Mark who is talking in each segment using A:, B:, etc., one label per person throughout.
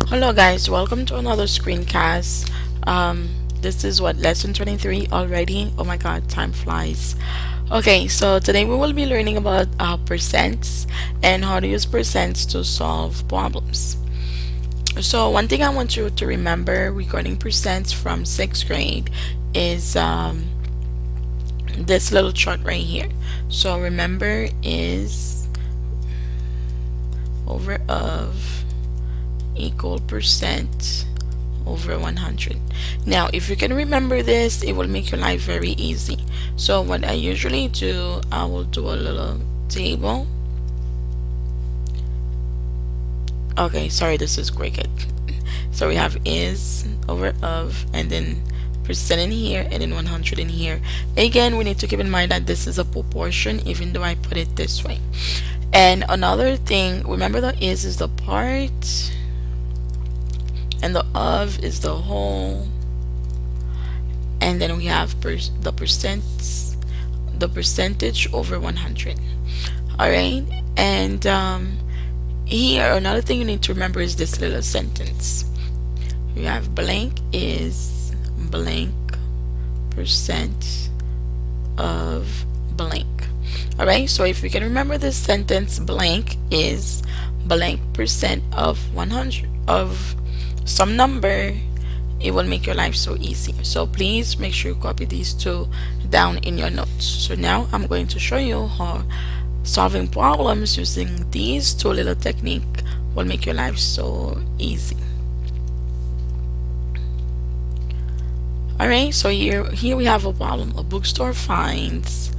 A: Hello guys, welcome to another screencast. This is what, lesson 23 already. Oh my god, time flies. Okay, so today we will be learning about percents and how to use percents to solve problems. So one thing I want you to remember regarding percents from 6th grade is this little chart right here. So remember is over of equal percent over 100. Now if you can remember this, it will make your life very easy. So what I usually do, I will do a little table. Okay, sorry, this is Cricut. So we have is over of, and then percent in here, and then 100 in here. Again, we need to keep in mind that this is a proportion, even though I put it this way. And another thing, remember the is the part, and the of is the whole, and then we have the percentage over 100. All right, and here another thing you need to remember is this little sentence. You have blank is blank percent of blank. All right, so if you can remember this sentence, blank is blank percent of 100 of some number, it will make your life so easy. So please make sure you copy these two down in your notes. So now I'm going to show you how solving problems using these two little techniques will make your life so easy. Alright, so here we have a problem. A bookstore finds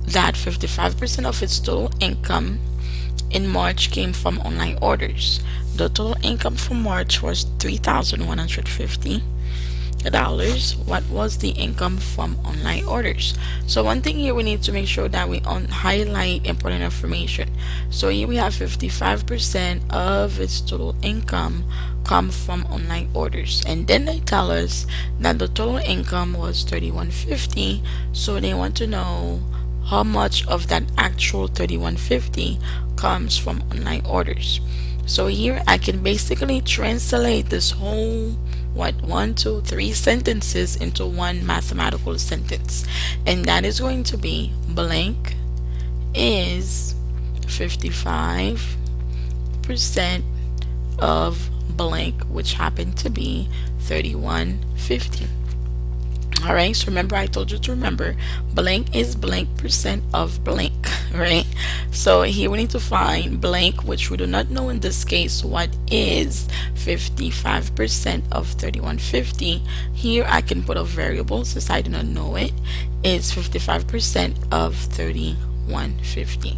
A: that 55% of its total income in March came from online orders. The total income for March was $3,150. What was the income from online orders? So one thing here, we need to make sure that we highlight important information. So here we have 55% of its total income come from online orders, and then they tell us that the total income was $3,150. So they want to know how much of that actual $3,150 comes from online orders. So here I can basically translate this whole 1, 2, 3 sentences into one mathematical sentence, and that is going to be blank is 55% of blank, which happened to be $3,150. Alright, so remember, I told you to remember blank is blank percent of blank, right? So here we need to find blank, which we do not know in this case what is 55% of $3,150. Here I can put a variable since I do not know it. It's 55% of $3,150.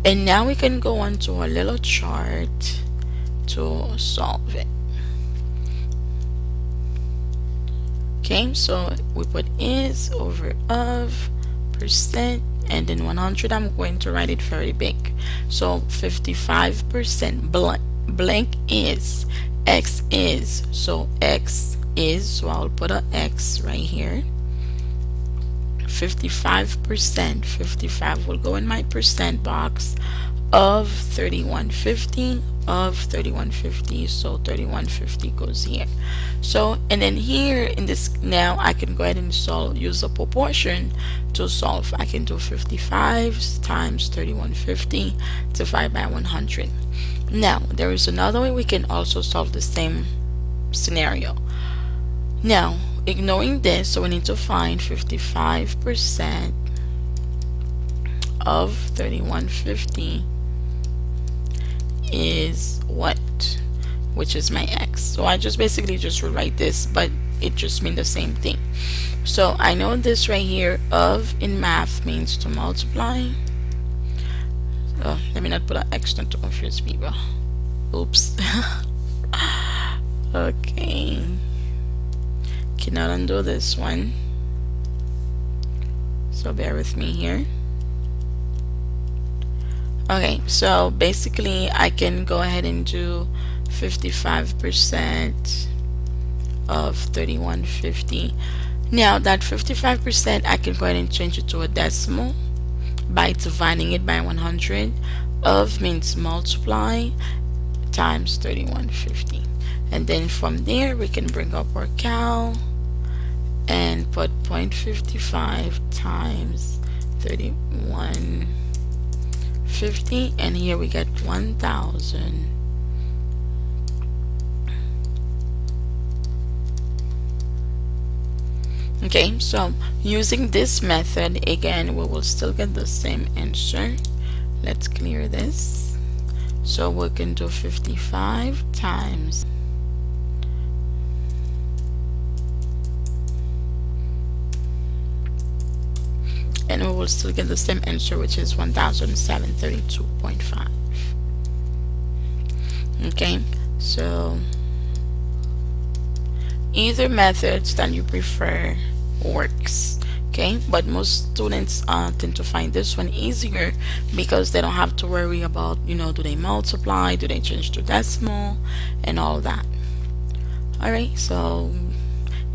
A: And now we can go on to a little chart to solve it. Okay, so we put is over of percent, and then 100. I'm going to write it very big. So 55% blank is x is, so x is, so I'll put a x right here. 55%, 55 will go in my percent box of $3,150, of $3,150, so $3,150 goes here. So, and then here in this, now I can go ahead and use a proportion to solve. I can do 55 times $3,150 divided by 100. Now there is another way we can also solve the same scenario. Now ignoring this, so we need to find 55% of $3,150 is what, which is my x. So I just basically just rewrite this, but it just means the same thing. So I know this right here, of in math means to multiply. Let me not put an x not to confuse people. Oops. Okay, cannot undo this one, so bear with me here. Okay, so basically I can go ahead and do 55% of $3,150. Now that 55%, I can go ahead and change it to a decimal by dividing it by 100. Of means multiply, times 3150. And then from there we can bring up our cal and put 0.55 times 3150, and here we get 1000. Okay, so using this method again, we will still get the same answer. Let's clear this. So we can do 55 times and we will still get the same answer, which is 1732.5. Okay, so either methods that you prefer works. Okay, but most students tend to find this one easier because they don't have to worry about, you know, do they multiply, do they change to decimal, and all that. Alright, so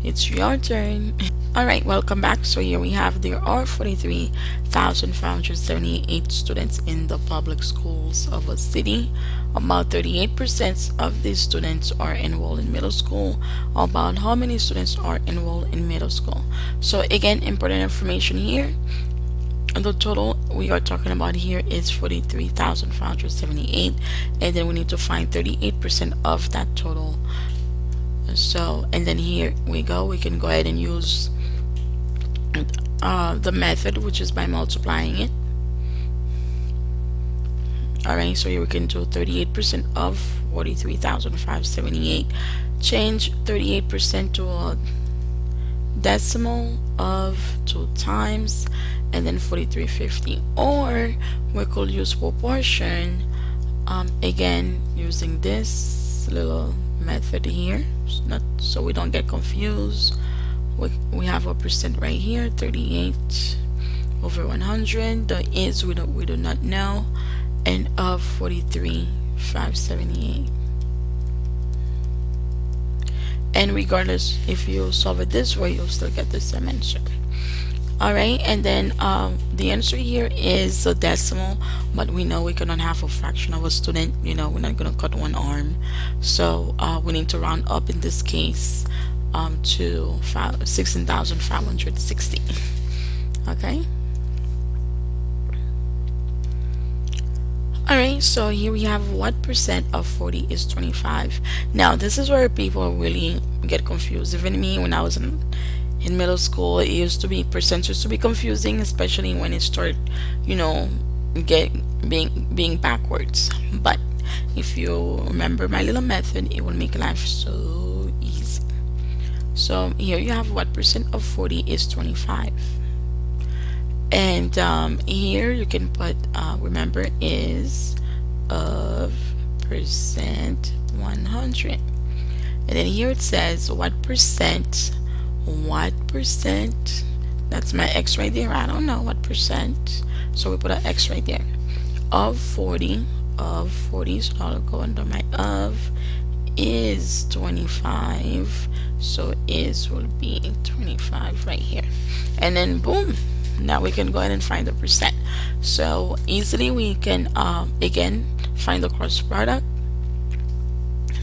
A: it's your turn. Alright, welcome back. So here we have, there are 43,578 students in the public schools of a city. About 38% of these students are enrolled in middle school. About how many students are enrolled in middle school? So again, important information here. The total we are talking about here is 43,578, and then we need to find 38% of that total. So, and then here we go, we can go ahead and use the method, which is by multiplying it. Alright, so here we can do 38% of 43,578. Change 38% to a decimal of 2 times, and then 4350. Or we could use proportion, again using this little method here, so we don't get confused. We have a percent right here, 38 over 100. The is we do not know, and of 43,578. And regardless, if you solve it this way, you'll still get the same answer. Alright, and then the answer here is a decimal, but we know we cannot have a fraction of a student. You know, we're not going to cut one arm, so we need to round up in this case to 16,560. Okay. Alright, so here we have, what percent of 40 is 25? Now this is where people really get confused. Even me, when I was in middle school, it used to be, percent used to be confusing, especially when it started, you know, being backwards. But if you remember my little method, it will make life so easy. So here you have, what percent of 40 is 25? And here you can put, remember, is of percent 100. And then here it says what percent, that's my X right there. I don't know what percent, so we put an X right there. Of 40, so I'll go under my of, is 25, so is will be 25 right here. And then boom, now we can go ahead and find the percent. So easily we can again find the cross product.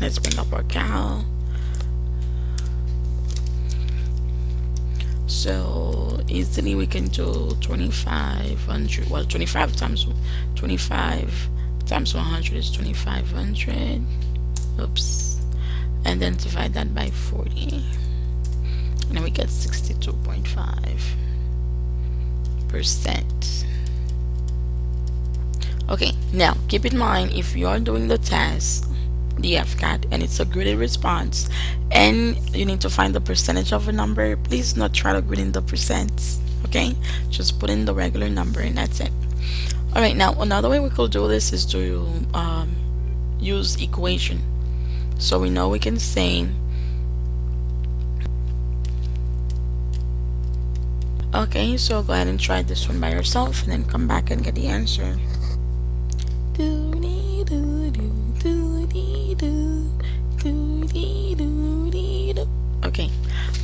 A: Let's bring up our cal. So easily we can do 2,500. Well, 25 times 100 is 2,500. Oops. And then divide that by 40, and then we get 62.5%. Okay, now keep in mind, if you are doing the test, the FCAT, and it's a graded response, and you need to find the percentage of a number, please not try to grid in the percents. Okay, just put in the regular number and that's it. Alright, now another way we could do this is to use equation. So we know we can say, okay, so go ahead and try this one by yourself and then come back and get the answer. Okay,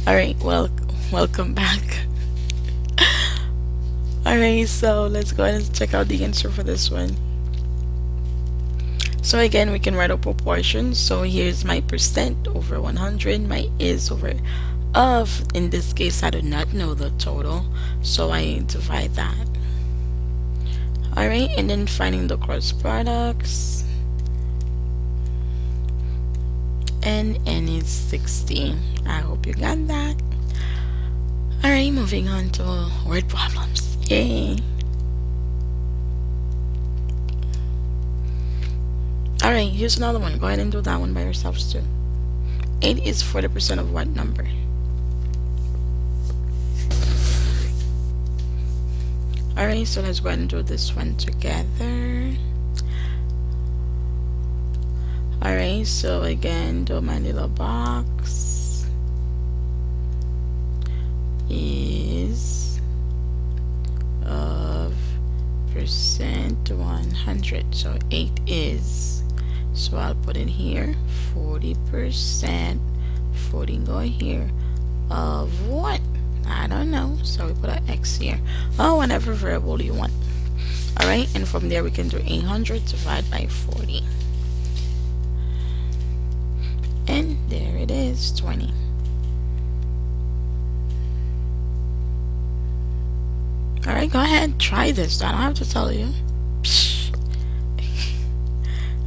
A: alright, well, welcome back. Alright, so let's go ahead and check out the answer for this one. So again, we can write a proportion. So here's my percent over 100, my is over of. In this case, I do not know the total, so I divide that. Alright, and then finding the cross products. And n is 60. I hope you got that. Alright, moving on to word problems. Yay! Alright, here's another one. Go ahead and do that one by yourselves too. 8 is 40% of what number? Alright, so let's go ahead and do this one together. Alright, so again, do my little box. Is of percent 100. So 8 is. So I'll put it here. 40%. 40 go here. Of what? I don't know. So we put an X here. Oh, whatever variable you want. Alright, and from there we can do 800 divided by 40. And there it is, 20. Alright, go ahead, try this. I don't have to tell you.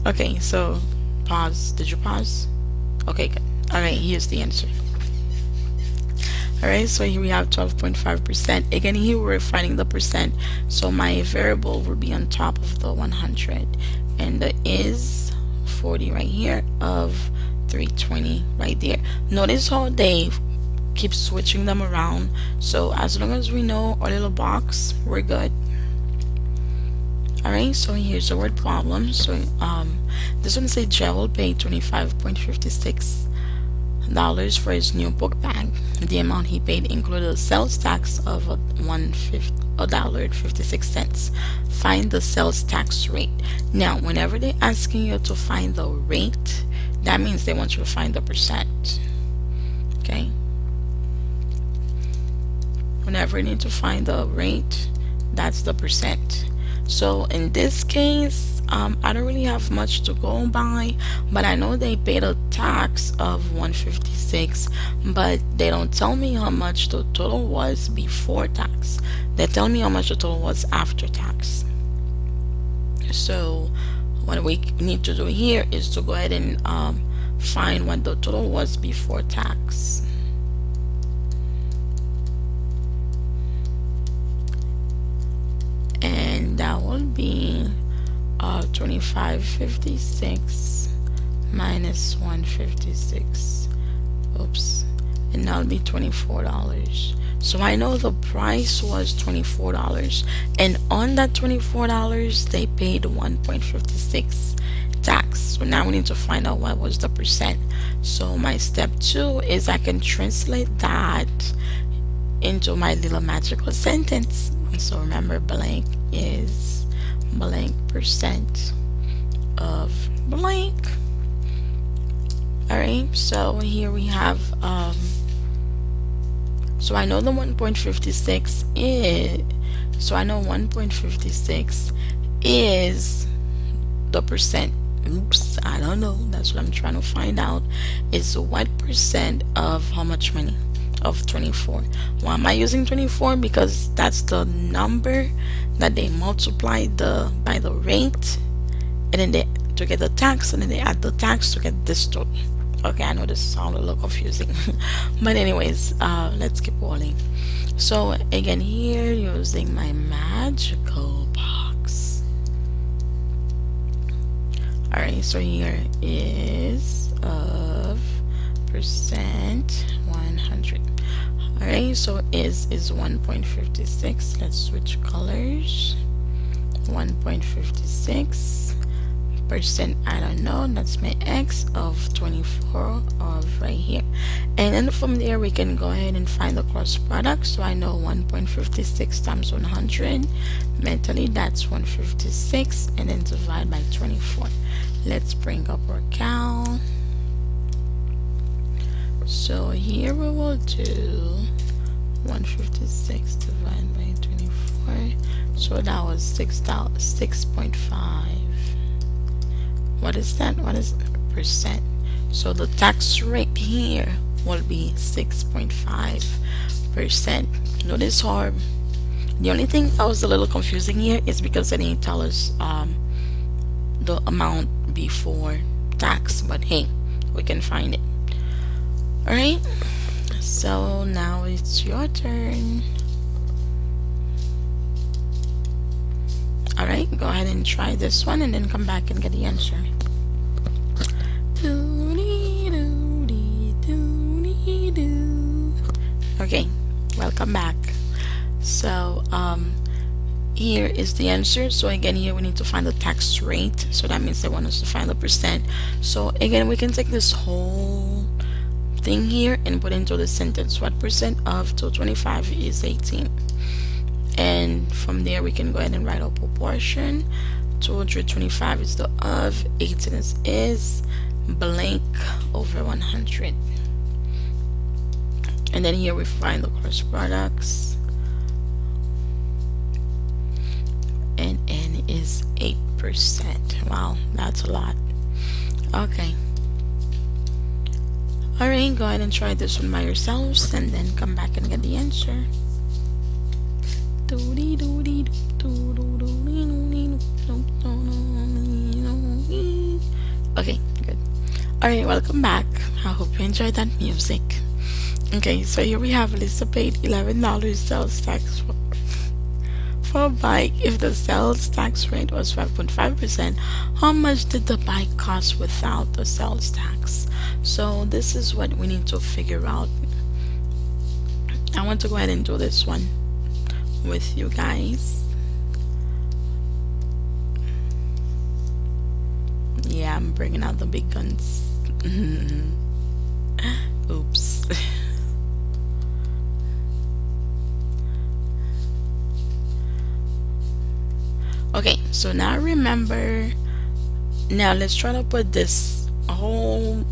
A: Okay, so pause. Did you pause? Okay, good. Alright, here's the answer. Alright, so here we have 12.5%. Again, here we're finding the percent. So my variable will be on top of the 100. And the is 40 right here of 320 right there. Notice how they keep switching them around. So as long as we know our little box, we're good. Alright, so here's the word problem. So this one says Joe will pay $25.56 for his new book bag. The amount he paid included a sales tax of $1.56. Find the sales tax rate. Now, whenever they're asking you to find the rate, that means they want you to find the percent. Okay? Whenever you need to find the rate, that's the percent. So in this case, I don't really have much to go by, but I know they paid a tax of 156, but they don't tell me how much the total was before tax. They tell me how much the total was after tax. So what we need to do here is to go ahead and find what the total was before tax. And that will be 25.56 minus 156. Oops. And that'll be $24. So I know the price was $24, and on that $24 they paid 1.56 tax. So now we need to find out what was the percent. So my step 2 is I can translate that into my little magical sentence. So remember, blank is blank percent of blank. Alright, so here we have so I know the 1.56 is, so I know 1.56 is the percent. Oops, I don't know. That's what I'm trying to find out. Is what percent of how much money? Of 24. Why am I using 24? Because that's the number that they multiply by the rate, and then they to get the tax, and then they add the tax to get this total. Okay, I know this sounds a little confusing, but anyways, let's keep rolling. So again, here using my magical box. Alright, so here is of percent 100. Alright, so is 1.56. Let's switch colors. 1.56 percent, I don't know, that's my X of 24 of right here. And then from there we can go ahead and find the cross product. So I know 1.56 times 100, mentally that's 156, and then divide by 24. Let's bring up our cal. So here we will do 156 divided by 24. So that was 6.5. what is that? What is percent? So the tax rate here will be 6.5%. Notice how the only thing that was a little confusing here is because they didn't tell us the amount before tax, but hey, we can find it. Alright, so now it's your turn. Alright, go ahead and try this one and then come back and get the answer. Okay, welcome back. So here is the answer. So again, here we need to find the tax rate, so that means they want us to find the percent. So again, we can take this whole thing here and put into the sentence. What percent of 225 is 18? And from there we can go ahead and write our proportion. 225 is the of, 18 is blank over 100. And then here we find the cross products, and n is 8%. Wow, that's a lot. Okay, alright, go ahead and try this one by yourselves and then come back and get the answer. Okay, good. Alright, welcome back. I hope you enjoyed that music. Okay, so here we have Lisa paid $11 sales tax for a bike. If the sales tax rate was 5.5%, how much did the bike cost without the sales tax? So this is what we need to figure out. I want to go ahead and do this one with you guys. Yeah, I'm bringing out the big guns. Oops. Okay, so now remember, now let's try to put this whole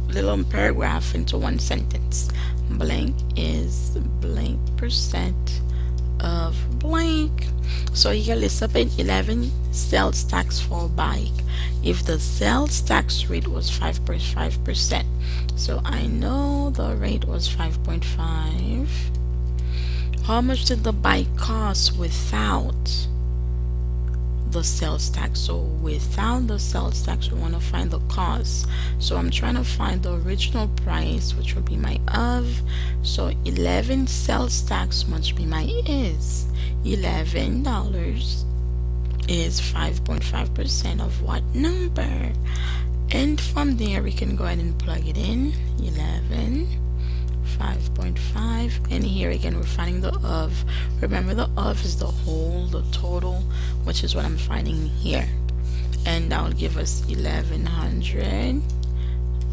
A: little paragraph into one sentence. Blank is blank percent of blank. So here Lisa paid 11 sales tax for a bike if the sales tax rate was 5.5%. So I know the rate was 5.5. How much did the bike cost without the sales tax? So without the sales tax, we want to find the cost. So I'm trying to find the original price, which would be my of. So 11 sales tax must be my is. $11 is 5.5% of what number? And from there we can go ahead and plug it in. 11, 5.5, and here again we're finding the of. Remember, the of is the whole, the total, which is what I'm finding here, and that will give us 1100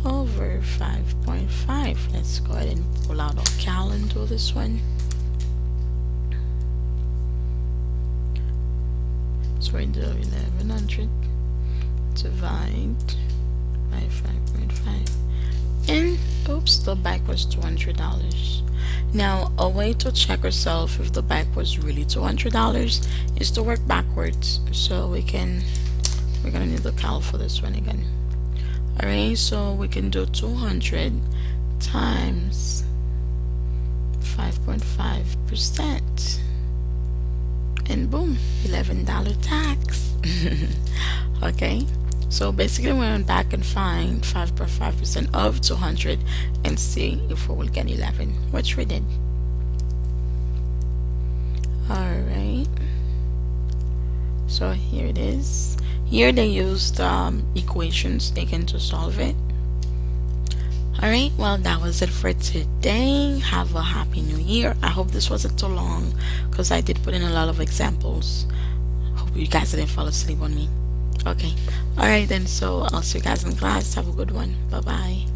A: over 5.5. Let's go ahead and pull out our cal and do this one. So we do 1100 divide by 5.5, and oops, the bike was $200. Now a way to check ourselves if the bike was really $200 is to work backwards. So we're gonna need the cal for this one again. Alright, so we can do 200 times 5.5%, and boom, $11 tax. Okay, so basically we went back and find 5.5% of 200 and see if we will get 11, which we did. Alright, so here it is. Here they used equations again to solve it. Alright, well, that was it for today. Have a happy new year. I hope this wasn't too long because I did put in a lot of examples. Hope you guys didn't fall asleep on me. Okay, alright then, so I'll see you guys in class. Have a good one. Bye bye.